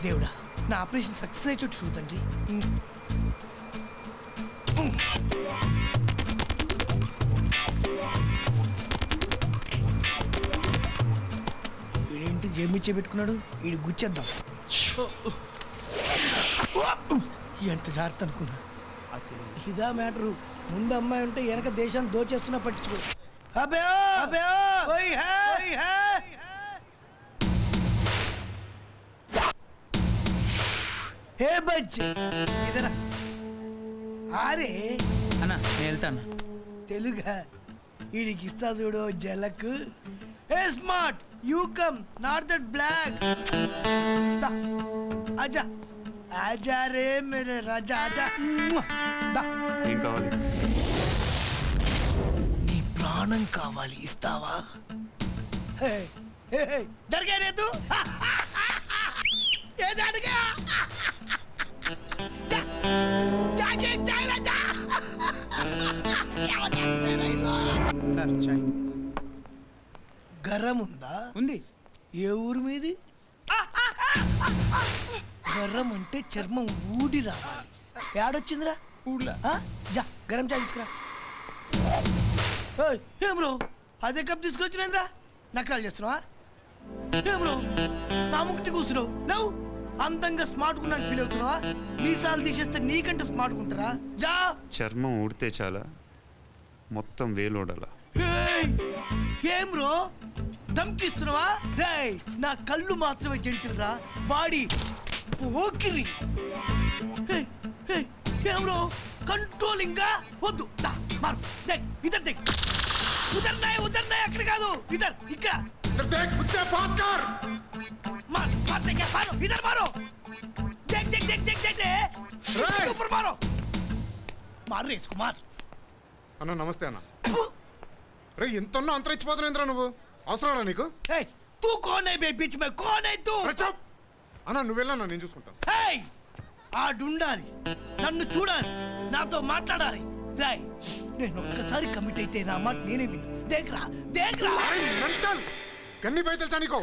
దేవుడా నా operation success అయ్యేటట్టు చూడండి. వీడేంటి జేబిచ్చే పెట్టుకున్నాడు, వీడు గుచ్చేద్దాం. ఎంత జాగ్రత్త అనుకున్నా. ఇదా మ్యాటరు. ముందు అమ్మాయి ఉంటే వెనక దేశాన్ని దోచేస్తున్నా పట్టించుకో. ఏ బచ్చి ఇదరా ఆరే అన్నా నేను వెళ్తాను. తెలుగా వీడికి ఇస్తా చూడు జలక్. A smart you come not that block. ఆజా ఆజా రే మేరే రాజా ఆజా. ఏం కావాలి? నీ ప్రాణం కావాలి, ఇస్తావా? దర్గా లేదు ఏదడిగా గర్రం ఉందా? ఉంది. ఏ ఊరు మీది? గర్రం అంటే చర్మం ఊడి రావాలి. ఏడొచ్చిందిరా? ఊళ్ళో. జా గరం చాయ్ తీసుకురా. ఏం బ్రో అదే కప్ తీసుకొచ్చినంద్రా? నకరాలు చేస్తున్నావా? ఏం బ్రో నా ముక్కటి కూర్చున్నావు లేవు? అందంగా స్మార్ట్ ఉన్నాను ఫీల్ అవుతున్నావా? మీసాలు తీసేస్తే నీకంటే స్మార్ట్ ఉంటారా? జా. చర్మం ఊడితే చాలా, మొత్తం వేలోడాల. ఏం బ్రో దమ్కిస్తున్నావా? రేయ్ నా కళ్ళు మాత్రమే జెంటిల్ రా, బాడీ ఓకిరి. ఏం బ్రో కంట్రోలింగ్ గా వద్దు. మారు దేక్ ఇదర్ దేక్. ఉదర్ నాయ్ అక్కడ కాదు, ఇదర్ ఇక్కడ. देख मुझसे बात कर. मार मारते क्या? मारो इधर मारो. देख देख देख देख देख रे ऊपर मारो. मार रे इसको मार. అన్న నమస్తే అన్న. రే ఎంతన్నా అంతరించిపోతున్నాయింద్రా నువ్వు, అవసరరా నీకు? ఏయ్ तू कौन है बे बीच में? कौन है तू? అన్న నువ్వు వెళ్ళన్నా నేను చూసుకుంటాను. ఏయ్ ఆడుండాలి, నన్ను చూడాలి, నాతో మాట్లాడాలి. రాయ్ నేను ఒక్కసారి కమిట్ అయితే నా మాట నేనే విను. దేఖ్రా దేఖ్రా. మెంటల్ గన్ని బాయ్ తెలుసా నీకు?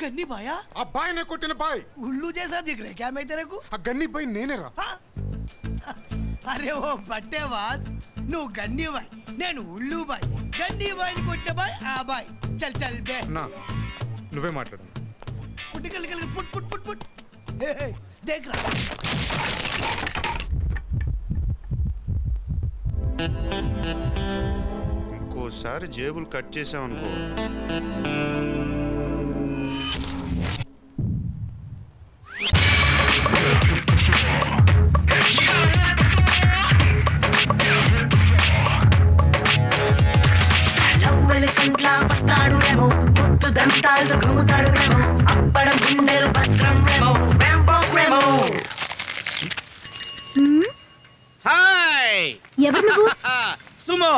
గన్ని బాయా? ఆ బాయ్ నే కొట్టిన బాయ్. ఉల్లు జైసా దిఖ రే క్యా మై तेरे को? ఆ గన్ని బాయ్ నేనేరా. అరే ఓ బట్టేవాద్, నువ్వు గన్ని బాయ్ నేను ఉల్లు బాయ్. గన్ని బాయ్ని కొట్టే బాయ్ ఆ బాయ్. చల్ చల్ బే. నా నువ్వే మాట్లాడు. పుట్టికల్ కల్ పుట్ పుట్ పుట్ పుట్. దేఖ్రా. ఇంకోసారి జేబులు కట్ చేసావనుకో. ఎవరు నువ్వు? సుమో.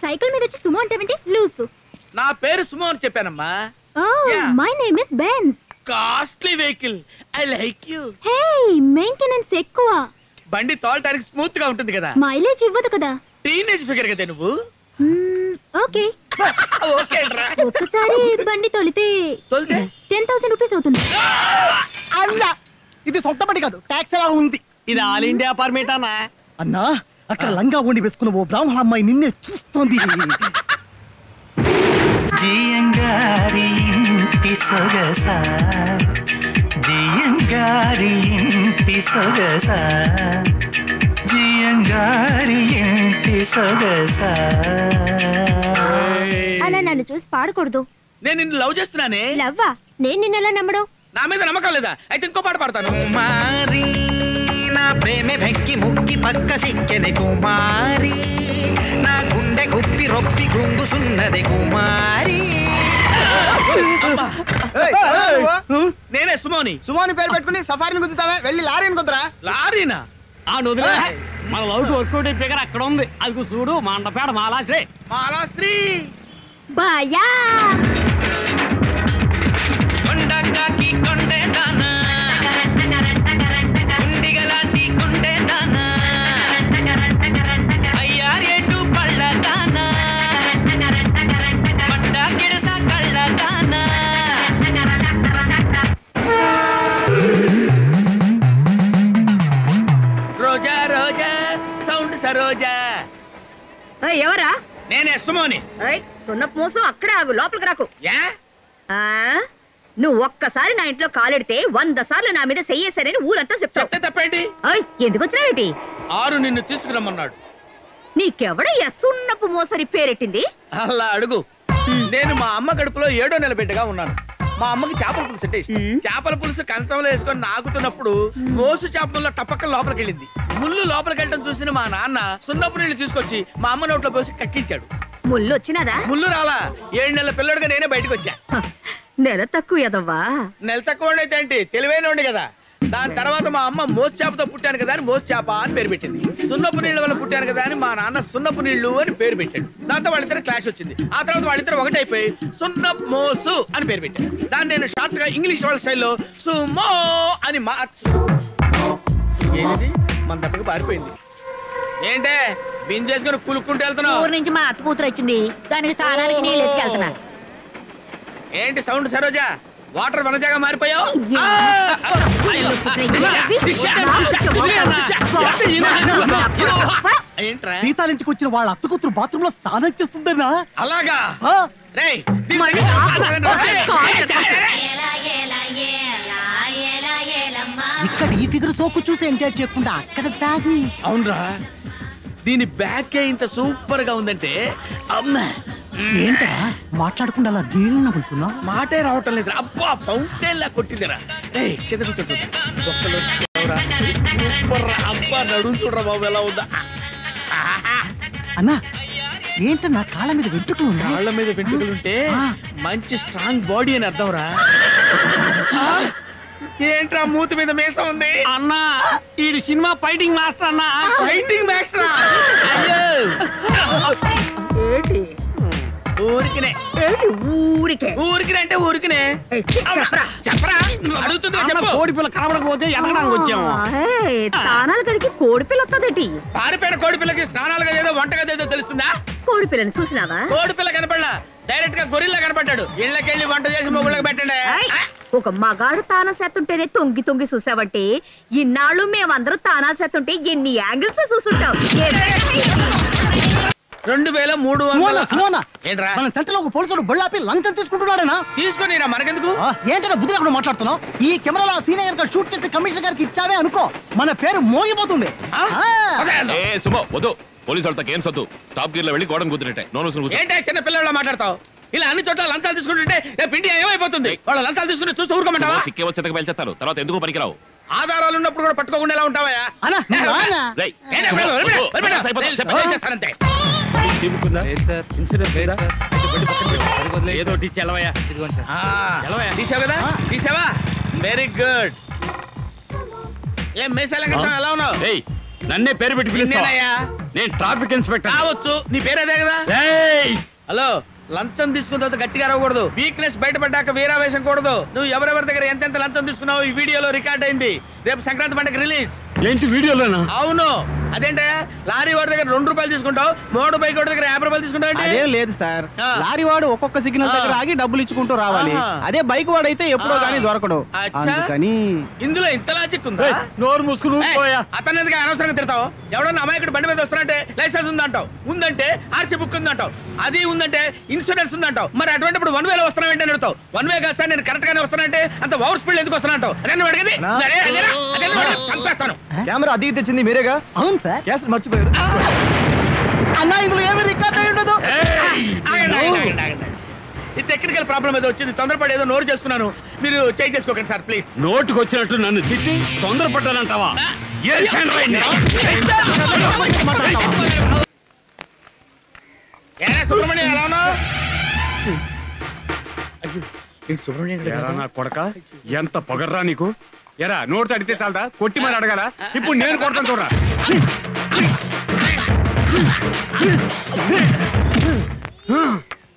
సైకిల్ మీద వచ్చి సుమో అంటావేంటి? లూసు. నా పేరు సుమో అని చెప్పానమ్మా. My name is Benz. Costly vehicle. I like you. Hey maintenance ఎక్కువ. బండి తోలటానికి స్మూత్ గా ఉంటుంది కదా. మైలేజ్ ఇవ్వదు కదా. టీనేజ్ ఫిగర్ కదా నువ్వు. ఓకే ఓకే రా. ఒక్కసారి బండి తోలితే 10,000 రూపీస్ అవుతుంది. అన్నా ఇది సొంత బండి కాదు, టాక్స్ ఎలా ఉంది. ఇది ఆల్ ఇండియా పర్మిట్ అన్నా. అన్నా అక్కడ లంగా ఓడి వేసుకున్న ఓ బ్రాహ్మణ అమ్మాయి నిన్నే చూస్తోంది. జియంగారి ఇంటి సొగస, జియంగారి ఇంటి సొగస, జియంగారి ఇంటి సొగస. అలా నన్ను చూసి పాడకూడదు. నేను నిన్ను లవ్ చేస్తున్నానే. లవ్వా? నేను నిన్నెలా నమ్మడం? నా మీద నమ్మకం లేదా? అయితే ఇంకో పాట పాడతాను. కుమారి నా ప్రేమే వెక్కి ముక్కి పక్క సిక్కెని కుమారి, నా గుండె గుప్పి రొప్పి గుంగుసున్నది కుమారి. నేనే సుమోని. సుమోని పేరు పెట్టుకుని సఫారీని గుద్దుతావే, వెళ్ళి లారీని కుదరా. లారీనా? ఆ నువ్వు మన లవ్ వర్కౌట్ ఫిగర్ అక్కడ ఉంది, అది చూడు. మండపేడ మాలాశ్రీ. మాలాశ్రీ బాయా కొండకి కొండే దానా, గుండిగలాంటి కొండే దానా, అయ్యారేటు పళ్ళ దానా, పడ్డ గిడస కళ్ళ దానా. ఎవరా? నేనే సుమోని. సున్నపు మోసు అక్కడే ఆగు, లోపలికి రాకు. యా నువ్వు ఒక్కసారి నా ఇంట్లో కాలెడితే 100 సార్లు నా మీద చెయ్యేశారని ఊరంతా చెప్తావు. తప్పేంటి? ఎందుకు వచ్చినావేటి? ఆరు నిన్ను తీసుకురమ్మన్నాడు. నీకెవడయ్యా సున్నపు మోసరి పేరెట్టింది? అలా అడుగు. నేను మా అమ్మ కడుపులో 7వ నెల బిడ్డగా ఉన్నాను. మా అమ్మకి చేపల పులుసు అంటే ఇష్టం. చేపల పులుసు కంచంలో వేసుకొని నాకుతున్నప్పుడు మోసు చేపల్లో టపక్క లోపలికి వెళ్ళింది. ముళ్ళు లోపలికి వెళ్ళడం చూసిన మా నాన్న సున్నపు నీళ్లు తీసుకొచ్చి మా అమ్మ నోట్లో పోసి కక్కించాడు. ముళ్ళు వచ్చినదా? ముళ్ళు రాలా. 7 నెలల పిల్లడుగా నేనే బయటకు వచ్చా. నెల తక్కువ ఎదవ్వా. నెల తక్కువ అయితే ఏంటి, తెలివైన కదా. దాని తర్వాత మా అమ్మ మోసు చేపతో పుట్టాను కదా అని మోసు చేప అని పేరు పెట్టింది. సున్నపు నీళ్ళ వల్ల పుట్టాను కదా అని మా నాన్న సున్నపు నీళ్లు అని పేరు పెట్టాడు. దాంతో వాళ్ళిద్దరు క్లాష్ వచ్చింది. ఆ తర్వాత వాళ్ళిద్దరు ఒకటైపోయి సున్నపు మోసు అని పేరు పెట్టాడు. దాన్ని నేను షార్ట్ గా ఇంగ్లీష్ వాళ్ళ స్టైల్లో సుమో అని ఏంటి మన దెబ్బకి పారిపోయింది. ఏంటే బిందేసుకొని కులుక్కుంటూ వెళ్తున్నావు? ఊరు నుంచి మా అత్త కూతురు వచ్చింది, దానికి తాళానికి నీళ్ళు ఎత్తుకెళ్తున్నా. ఏంటి సౌండ్ సరోజా? వాటర్ వనజాగా మారిపోయావు. సీతాలింటికి వచ్చిన వాళ్ళ అత్త కూతురు బాత్రూమ్ లో స్నానం చేస్తుందన్నా. అలాగా? ఇక్కడ ఈ ఫిగర్ సోకు చూసి ఎంజాయ్ చేయకుండా అక్కడ తాగి. అవునరా, దీని బ్యాక్ ఇంత సూపర్ గా ఉందంటే అమ్మా. ఏంటరా మాట్లాడకుండా అలా నీళ్ళు నవ్వుతున్నా? మాటే రావటం లేదు. అబ్బా ఫౌంటైన్ లా కొట్టిందిరా. అబ్బా నడుము చూడరా బాబు ఎలా ఉందా. అన్నా ఏంటన్నా కాళ్ళ మీద వెంట్రుకలు ఉన్నాయి? కాళ్ళ మీద వెంట్రుకలుంటే మంచి స్ట్రాంగ్ బాడీ అని అర్థం రా. ఏంట్రా మూతి మీద మీసం ఉంది? అన్నా ఈ సినిమా ఫైటింగ్ మాస్టర్ అన్నా. Fighting master? ఊరికినే. ఊరికినే అంటే ఊరికినే చెప్పరా. అడుగుతుంది చెప్పు. కోడి పిల్ల కనబడకపోతే ఎనగడానికి వచ్చాము. స్నానాలు కడిగి కోడి పిల్ల వస్తుందేటి? పారిపోయిన కోడి పిల్లకి స్నానాలు ఏదో వంటగది ఏదో తెలుస్తుందా? కోడి పిల్లని చూసినావా? కోడి పిల్ల కనపడలా, డైరెక్ట్ గా గొరిల్లా కనపడ్డాడు. ఇళ్ళకెళ్ళి వంట చేసి మొగుళ్ళకి పెట్టండి. ఒక మగాడు తానం చేస్తుంటేనే తొంగి తొంగి చూసావంటే ఇన్నాళ్ళు మేమందరూ తానాలు చేస్తుంటే ఎన్ని యాంగిల్స్ చూసుంటావు. 2300 ఏంట్రా? మన సెంటర్ లో ఒక పోలీసుడు బళ్ళాపి లంచం తీసుకుంటున్నాడనా? తీసుకుని మనకెందుకు? ఏంటంటే బుద్ధి అక్కడ మాట్లాడుతున్నావు? ఈ కెమెరాలో సీనియర్ గారు షూట్ చేసి కమిషనర్ గారికి ఇచ్చావే అనుకో, మన పేరు మోగిపోతుంది. పోలీసు వాళ్ళతో ఏం సొద్దు. టాప్ గేర్ లో వెళ్ళి గోడను కుదిరితే ఏంటంటే చిన్న పిల్లల్లో మాట్లాడతావు? ఇలా అన్ని చోట్ల లంచాలు తీసుకుంటుంటే పిండి ఏమైపోతుంది? వాళ్ళ లంచాలు తీసుకుని చూస్తూ ఊరుకోమంటావా? చిక్కే వచ్చేతకు వెళ్ళేస్తారు. తర్వాత ఎందుకు పనికిరావు. ఆధారాలు ఉన్నప్పుడు కూడా పట్టుకోకుండా ఎలా ఉంటావా? తీసావు కదా? తీసావా? Very good. ఏం మేసాలంగా ఎలా ఉన్నావు? నన్నే పేరు పెట్టి పిలుస్తానయ్యా. నేను ట్రాఫిక్ ఇన్స్పెక్టర్ కావచ్చు. నీ పేరేదే కదా? హలో, లంచం తీసుకున్న తర్వాత గట్టిగా అరవకూడదు. వీక్నెస్ బయటపడ్డాక వీరావేశం కూడదు. నువ్వు ఎవరెవరి దగ్గర ఎంతెంత లంచం తీసుకున్నావు ఈ వీడియోలో రికార్డ్ అయింది. రేపు సంక్రాంతి పండుగ రిలీజ్. ఏంటి వీడియోలోనా? అవును. అదేంటే లారీ వాడి దగ్గర 2 రూపాయలు తీసుకుంటావు, మోటార్ బైక్ వాడి దగ్గర 50 రూపాయలు తీసుకుంటావు. అదేం లేదు సార్, లారీ వాడు ఒక్కొక్క సిగ్నల్ దగ్గర ఆగి డబ్బులు ఇచ్చుకుంటూ రావాలి. అదే బైక్ వాడు అయితే ఎప్పుడో గానీ దొరకడు. అందుకని ఇందులో ఇంత లాజిక్ ఉందా? నోరు మూసుకుని అతను ఎందుకు అనవసరంగా తిడతావు? ఎవడన్నా అమాయకుడు బండి మీద వస్తానంటే లైసెన్స్ ఉందంటావు, ఉందంటే ఆర్సీ బుక్ ఉందంటావు, అది ఉందంటే ఇన్సూరెన్స్ ఉందంటావు. మరి అటువంటి ఇప్పుడు 1 వేలో వస్తున్నానంటే అడుగుతావు. 1 వే కాస్త నేను కరెక్ట్ గానే వస్తానంటే అంత ఓవర్ స్పీడ్ ఎందుకు వస్తానంటావు? అదే నువ్వు అడిగేది. చంపేస్తాను. కెమెరా అది తెచ్చింది మీరేగా? అవును సార్, క్యాసెట్ మర్చిపోయారు అన్నా. ఇందులో ఏమి రికార్డ్ అయి ఉండదు. ఈ టెక్నికల్ ప్రాబ్లం ఏదో వచ్చింది, తొందరపడి ఏదో నోరు చేసుకున్నాను. మీరు చేంజ్ చేసుకోకండి సార్ ప్లీజ్. నోటుకు వచ్చినట్టు నన్ను తిట్టి తొందరపడ్డానంటావా? సుబ్రహ్మణ్యం ఎలా ఉన్నావు? నా కొడక, ఎంత పొగర్రా నీకు? ఎరా నోటు అడిగితే చాలదా? కొట్టి మరి అడగాల? ఇప్పుడు నేను కొడతాను చూడరా.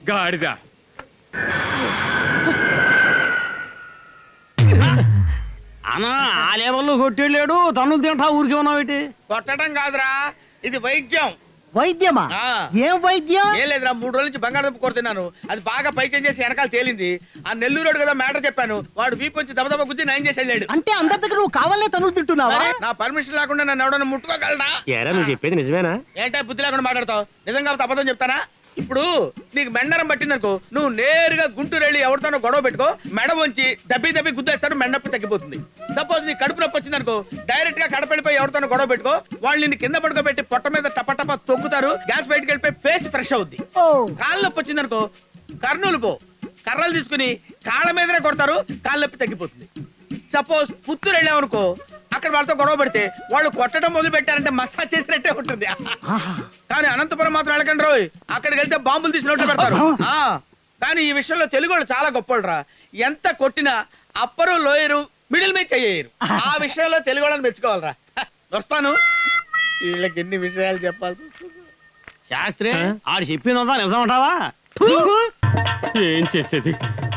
గాడిద. అన్నా ఆ లెవెల్లో కొట్టేళ్ళాడు, తన్నులు తింటా ఊరికి ఉన్నావు. కొట్టడం కాదురా, ఇది వైద్యం. వైద్యమా? ఏం వైద్యం? ఏం లేదురా, 3 రోజుల నుంచి బంగాళదుంప కొడుతున్నాను. అది బాగా పైకి చేసి వెనకాల తేలింది. ఆ నెల్లూరు రోడ్డు కదా మ్యాటర్ చెప్పాను. వాడు వీపు వచ్చి దబదబ గుద్ది నయం చేసి వెళ్ళాడు. అంటే అందరి దగ్గర నువ్వు కావాలనే తనులు తింటున్నావా? నా పర్మిషన్ లేకుండా నన్ను ఎవడన్నా ముట్టుకోగలడా? ఏరా నువ్వు చెప్పేది నిజమేనా? ఏంటో బుద్ధి లేకుండా మాట్లాడతావు? నిజంగా అబద్ధం చెప్తానా? ఇప్పుడు నీకు మెండరం పట్టిందనుకో, నువ్వు నేరుగా గుంటూరు వెళ్ళి ఎవరితోనో గొడవ పెట్టుకో, మెడ వంచి దబ్బి గుద్దేస్తాడు, మెండప్పి తగ్గిపోతుంది. సపోజ్ నీ కడుపు నొప్పి వచ్చిందనుకో, డైరెక్ట్ గా కడపడిపోయి ఎవరితోనో గొడవ పెట్టుకో, వాళ్ళు నిన్ను కింద పడుకోబెట్టి పొట్ట మీద టపటప తొక్కుతారు, గ్యాస్ బయటకు వెళ్ళిపోయి ఫేస్ ఫ్రెష్ అవుద్ది. కాళ్ళ నొప్పి వచ్చిందనుకో, కర్నూలు పో, కర్రలు తీసుకుని కాళ్ళ మీదనే కొడతారు, కాళ్ళ నొప్పి తగ్గిపోతుంది. సపోజ్ పుత్తూరు వెళ్ళామనుకో, అక్కడ వాళ్ళతో గొడవ పెడితే వాళ్ళు కొట్టడం మొదలు పెట్టారంటే మసాజ్ చేసినట్టే ఉంటుంది. కానీ అనంతపురం మాత్రం వెళ్ళకండి రోయ్, అక్కడికి వెళ్తే బాంబులు తీసినట్టు పెడతారు. కానీ ఈ విషయంలో తెలుగు వాళ్ళు చాలా గొప్పరా. ఎంత కొట్టినా అప్పరు లోయరు మిడిల్ మీద చెయ్యరు. ఆ విషయంలో తెలుగు వాళ్ళని మెచ్చుకోవాలరా. వస్తాను, వీళ్ళకి ఎన్ని విషయాలు చెప్పాల్సి వస్తుంది. శాస్త్రి ఆడు చెప్పిందా నిజమంటావా? ఏం చేసేది,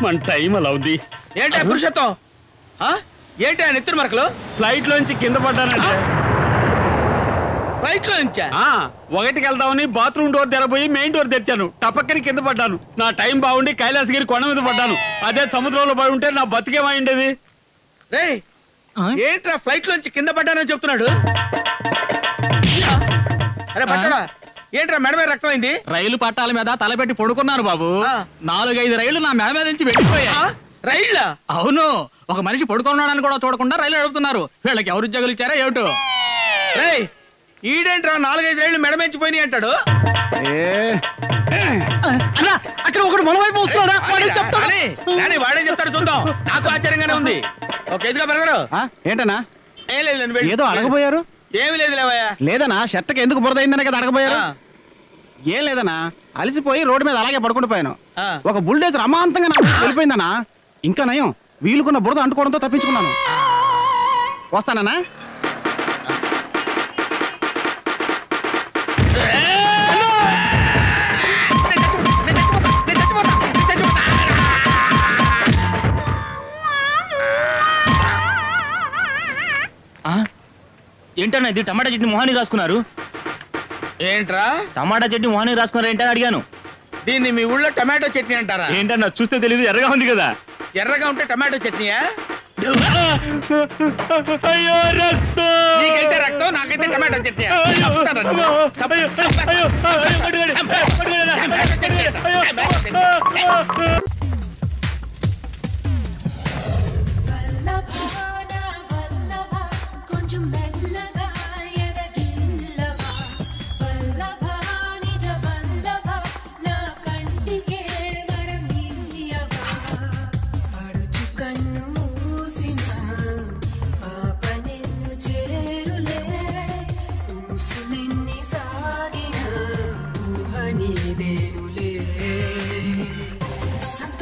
మన టైం అలా ఉంది. ఏంటి పురుషత్వం? ఏంటి ఆ నెత్తురు మరకలు? ఫ్లైట్ లోంచి కింద పడ్డానంటే. ఫ్లైట్ లో నుంచా? ఒకటికి వెళ్దామని బాత్రూమ్ డోర్ తెరబోయి మెయిన్ డోర్ తెచ్చాను, టపక్కని కింద పడ్డాను. నా టైం బాగుండి కైలాసగిరి కొండ మీద పడ్డాను. అదే సముద్రంలో పడి ఉంటే నా బతికేమైండేది. రే ఏంట్రా ఫ్లైట్ లోంచి కింద పడ్డానని చెప్తున్నాడు? అరే పట్టడా, ఏంట్రా మెడ మీద రక్తం అయింది? రైలు పట్టాల మీద తలపెట్టి పడుకున్నాను బాబు. 4-5 రైళ్లు నా మెడ మీద నుంచి వెళ్ళిపోయా. రైళ్ళ? అవును, ఒక మనిషి పడుకున్నాడని కూడా చూడకుండా రైలు నడుపుతున్నారు. వీళ్ళకి ఎవరు ఉద్యోగాలు ఇచ్చారా ఏమిటో? రేయ్ ఈడేంట్రా 4-5 రైళ్లు మెడమెంచిపోయినాయి అంటాడు? అక్కడ ఒకడు మనవైపు వస్తున్నాడా? వాడే చెప్తాడు, చూద్దాం. నాకు ఆశ్చర్యంగానే ఉంది. ఒక ఎదుగా బెరగరు. ఏంటన్నా? ఏం లేదు, ఏదో అడగబోయారు. ఏమి లేదు లేవయ్యా. లేదనా, షర్ట్కి ఎందుకు బురదైందనే కదా అడగబోయారు. ఏం లేదనా, అలసిపోయి రోడ్డు మీద అలాగే పడుకుండిపోయాను. ఒక బుల్డేజర్ అమాంతంగా వెళ్ళిపోయిందనా. ఇంకా నయం, వీలుకున్న బురద అంటుకోవడంతో తప్పించుకున్నాను. వస్తానన్నా. ఏంటన్నా ఇది టమాటా చట్నీ మొహానికి రాసుకున్నారు? ఏంట్రా టమాటా చట్నీ మొహానికి రాసుకున్నారు ఏంటని అడిగాను. దీన్ని మీ ఊళ్ళో టమాటో చట్నీ అంటారా? ఏంటన్నా చూస్తే తెలియదు, ఎర్రగా ఉంది కదా. ఎర్రగా ఉంటే టమాటో చట్నీయా? అయ్యో రక్తం! నీకైతే రక్తం, నాకైతే టమాటో చట్నీ. సాగిన ఊహ నీదేనులే